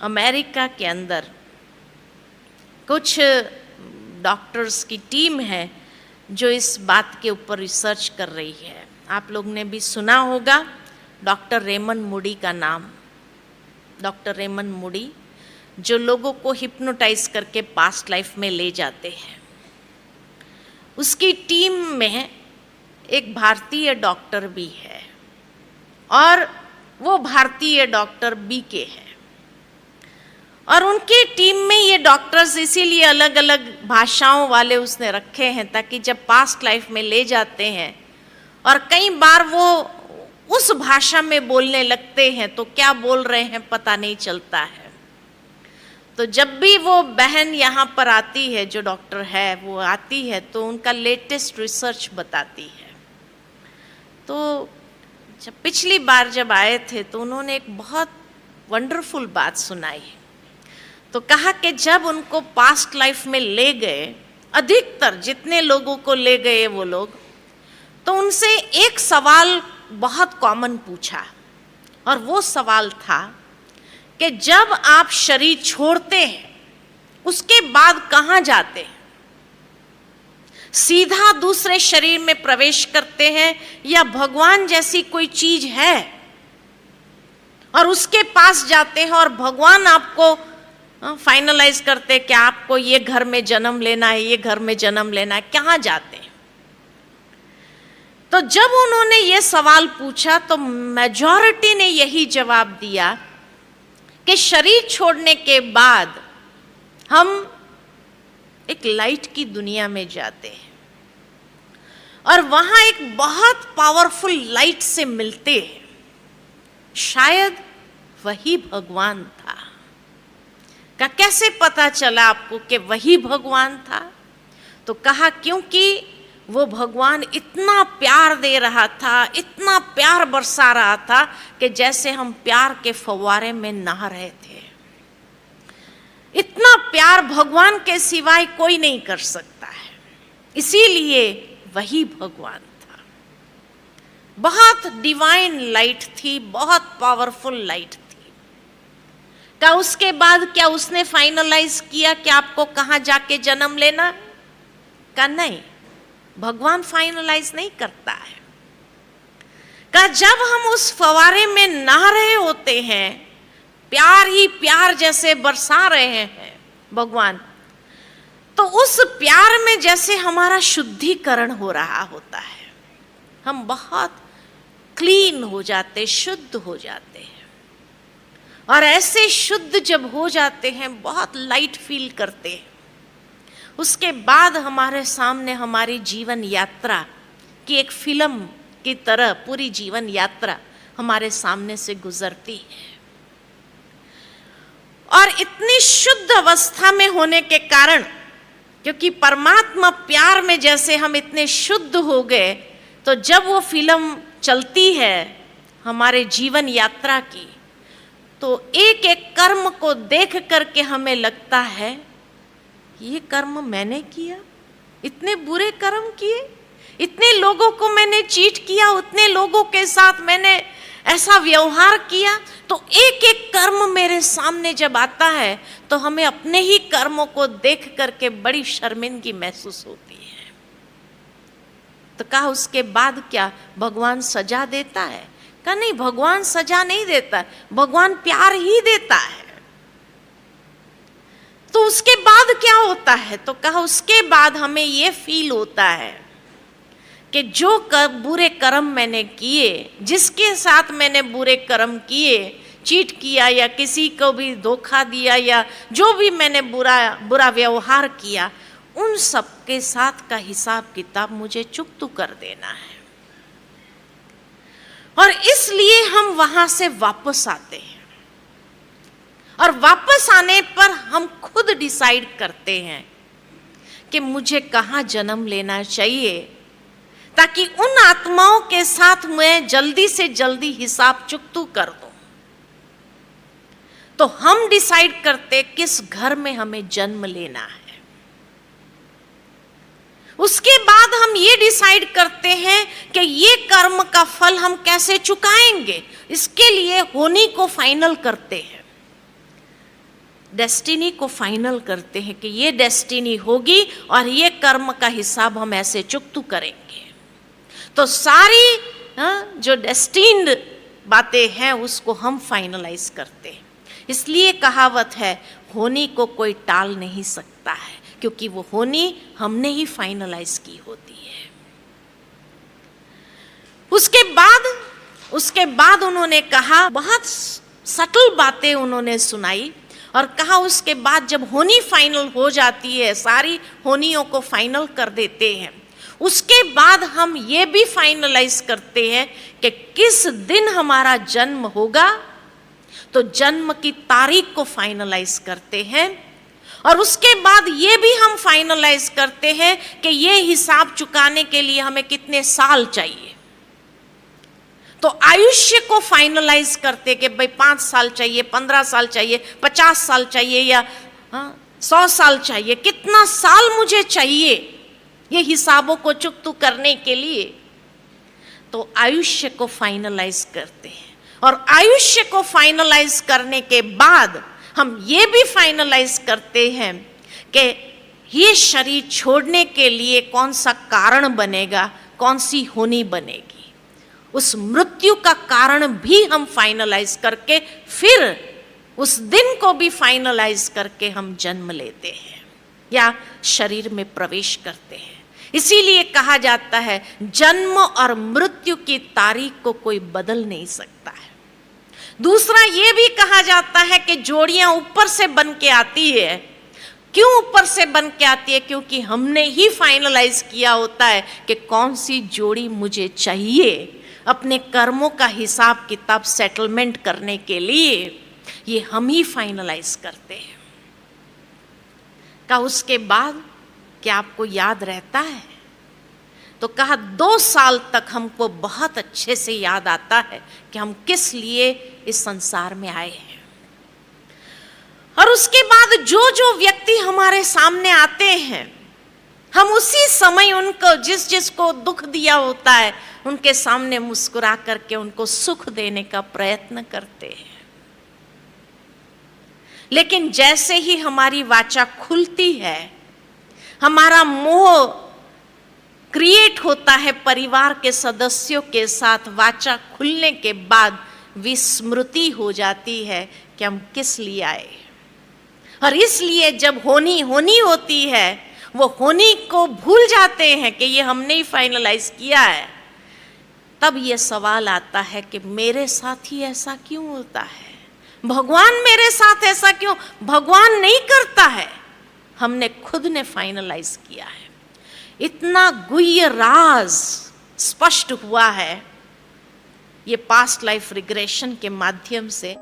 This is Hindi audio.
अमेरिका के अंदर कुछ डॉक्टर्स की टीम है जो इस बात के ऊपर रिसर्च कर रही है। आप लोग ने भी सुना होगा डॉक्टर रेमंड मूडी का नाम। डॉक्टर रेमंड मूडी जो लोगों को हिप्नोटाइज करके पास्ट लाइफ में ले जाते हैं, उसकी टीम में एक भारतीय डॉक्टर भी है और वो भारतीय डॉक्टर बीके है। और उनकी टीम में ये डॉक्टर्स इसीलिए अलग अलग भाषाओं वाले उसने रखे हैं ताकि जब पास्ट लाइफ में ले जाते हैं और कई बार वो उस भाषा में बोलने लगते हैं तो क्या बोल रहे हैं पता नहीं चलता है। तो जब भी वो बहन यहाँ पर आती है, जो डॉक्टर है वो आती है, तो उनका लेटेस्ट रिसर्च बताती है। तो जब पिछली बार जब आए थे तो उन्होंने एक बहुत वंडरफुल बात सुनाई। तो कहा कि जब उनको पास्ट लाइफ में ले गए, अधिकतर जितने लोगों को ले गए वो लोग, तो उनसे एक सवाल बहुत कॉमन पूछा और वो सवाल था कि जब आप शरीर छोड़ते हैं उसके बाद कहाँ जाते हैं? सीधा दूसरे शरीर में प्रवेश करते हैं या भगवान जैसी कोई चीज है और उसके पास जाते हैं और भगवान आपको फाइनलाइज करते कि आपको ये घर में जन्म लेना है, ये घर में जन्म लेना है, कहाँ जाते हैं? तो जब उन्होंने ये सवाल पूछा तो मेजॉरिटी ने यही जवाब दिया कि शरीर छोड़ने के बाद हम एक लाइट की दुनिया में जाते हैं और वहां एक बहुत पावरफुल लाइट से मिलते हैं। शायद वही भगवान था। का कैसे पता चला आपको कि वही भगवान था? तो कहा क्योंकि वो भगवान इतना प्यार दे रहा था, इतना प्यार बरसा रहा था कि जैसे हम प्यार के फव्वारे में नहा रहे थे। इतना प्यार भगवान के सिवाय कोई नहीं कर सकता है, इसीलिए वही भगवान था। बहुत डिवाइन लाइट थी, बहुत पावरफुल लाइट थी। क्या उसके बाद क्या उसने फाइनलाइज किया कि आपको कहाँ जाके जन्म लेना? का नहीं, भगवान फाइनलाइज नहीं करता है। का जब हम उस फवारे में नहा रहे होते हैं, प्यार ही प्यार जैसे बरसा रहे हैं भगवान, तो उस प्यार में जैसे हमारा शुद्धिकरण हो रहा होता है, हम बहुत क्लीन हो जाते, शुद्ध हो जाते हैं। और ऐसे शुद्ध जब हो जाते हैं, बहुत लाइट फील करते हैं, उसके बाद हमारे सामने हमारी जीवन यात्रा की एक फिल्म की तरह पूरी जीवन यात्रा हमारे सामने से गुजरती है। और इतनी शुद्ध अवस्था में होने के कारण, क्योंकि परमात्मा प्यार में जैसे हम इतने शुद्ध हो गए, तो जब वो फिल्म चलती है हमारे जीवन यात्रा की, तो एक एक कर्म को देख करके हमें लगता है ये कर्म मैंने किया, इतने बुरे कर्म किए, इतने लोगों को मैंने चीट किया, उतने लोगों के साथ मैंने ऐसा व्यवहार किया। तो एक एक कर्म मेरे सामने जब आता है तो हमें अपने ही कर्मों को देख करके बड़ी शर्मिंदगी महसूस होती है। तो कहा उसके बाद क्या भगवान सजा देता है? कहा नहीं, भगवान सजा नहीं देता, भगवान प्यार ही देता है। तो उसके बाद क्या होता है? तो कहा उसके बाद हमें ये फील होता है कि जो बुरे कर्म मैंने किए, जिसके साथ मैंने बुरे कर्म किए, चीट किया या किसी को भी धोखा दिया या जो भी मैंने बुरा व्यवहार किया, उन सब के साथ का हिसाब किताब मुझे चुकता कर देना है। और इसलिए हम वहां से वापस आते हैं और वापस आने पर हम खुद डिसाइड करते हैं कि मुझे कहाँ जन्म लेना चाहिए, ताकि उन आत्माओं के साथ मैं जल्दी से जल्दी हिसाब चुकता कर दूं। तो हम डिसाइड करते किस घर में हमें जन्म लेना है। उसके बाद हम ये डिसाइड करते हैं कि ये कर्म का फल हम कैसे चुकाएंगे, इसके लिए होनी को फाइनल करते हैं। डेस्टिनी को फाइनल करते हैं कि ये डेस्टिनी होगी और ये कर्म का हिसाब हम ऐसे चुकतू करेंगे। तो सारी जो डेस्टिन्ड बातें हैं उसको हम फाइनलाइज करते हैं। इसलिए कहावत है, होनी को कोई टाल नहीं सकता है, क्योंकि वो होनी हमने ही फाइनलाइज की होती है। उसके बाद उन्होंने कहा, बहुत सटल बातें उन्होंने सुनाई और कहा उसके बाद जब होनी फाइनल हो जाती है, सारी होनियों को फाइनल कर देते हैं, उसके बाद हम ये भी फाइनलाइज करते हैं कि किस दिन हमारा जन्म होगा। तो जन्म की तारीख को फाइनलाइज करते हैं और उसके बाद ये भी हम फाइनलाइज करते हैं कि ये हिसाब चुकाने के लिए हमें कितने साल चाहिए। तो आयुष्य को फाइनलाइज करते कि भाई 5 साल चाहिए, 15 साल चाहिए, 50 साल चाहिए या 100 साल चाहिए, कितना साल मुझे चाहिए ये हिसाबों को चुकतू करने के लिए। तो आयुष्य को फाइनलाइज करते हैं और आयुष्य को फाइनलाइज करने के बाद हम ये भी फाइनलाइज करते हैं कि ये शरीर छोड़ने के लिए कौन सा कारण बनेगा, कौन सी होनी बनेगी। उस मृत्यु का कारण भी हम फाइनलाइज करके फिर उस दिन को भी फाइनलाइज करके हम जन्म लेते हैं या शरीर में प्रवेश करते हैं। इसीलिए कहा जाता है जन्म और मृत्यु की तारीख को कोई बदल नहीं सकता है। दूसरा ये भी कहा जाता है कि जोड़ियां ऊपर से बन के आती है। क्यों ऊपर से बन के आती है? क्योंकि हमने ही फाइनलाइज किया होता है कि कौन सी जोड़ी मुझे चाहिए अपने कर्मों का हिसाब किताब सेटलमेंट करने के लिए। ये हम ही फाइनलाइज करते हैं। का उसके बाद क्या आपको याद रहता है? तो कहा 2 साल तक हमको बहुत अच्छे से याद आता है कि हम किस लिए इस संसार में आए हैं। और उसके बाद जो जो व्यक्ति हमारे सामने आते हैं, हम उसी समय उनको जिसको दुख दिया होता है उनके सामने मुस्कुरा करके उनको सुख देने का प्रयत्न करते हैं। लेकिन जैसे ही हमारी वाचा खुलती है, हमारा मोह क्रिएट होता है परिवार के सदस्यों के साथ, वाचा खुलने के बाद विस्मृति हो जाती है कि हम किस लिए आए। और इसलिए जब होनी होती है, वो होनी को भूल जाते हैं कि ये हमने ही फाइनलाइज किया है। तब ये सवाल आता है कि मेरे साथ ही ऐसा क्यों होता है? भगवान मेरे साथ ऐसा क्यों? भगवान नहीं करता है, हमने खुद ने फाइनलाइज किया है। इतना गुह्य राज स्पष्ट हुआ है ये पास्ट लाइफ रिग्रेशन के माध्यम से।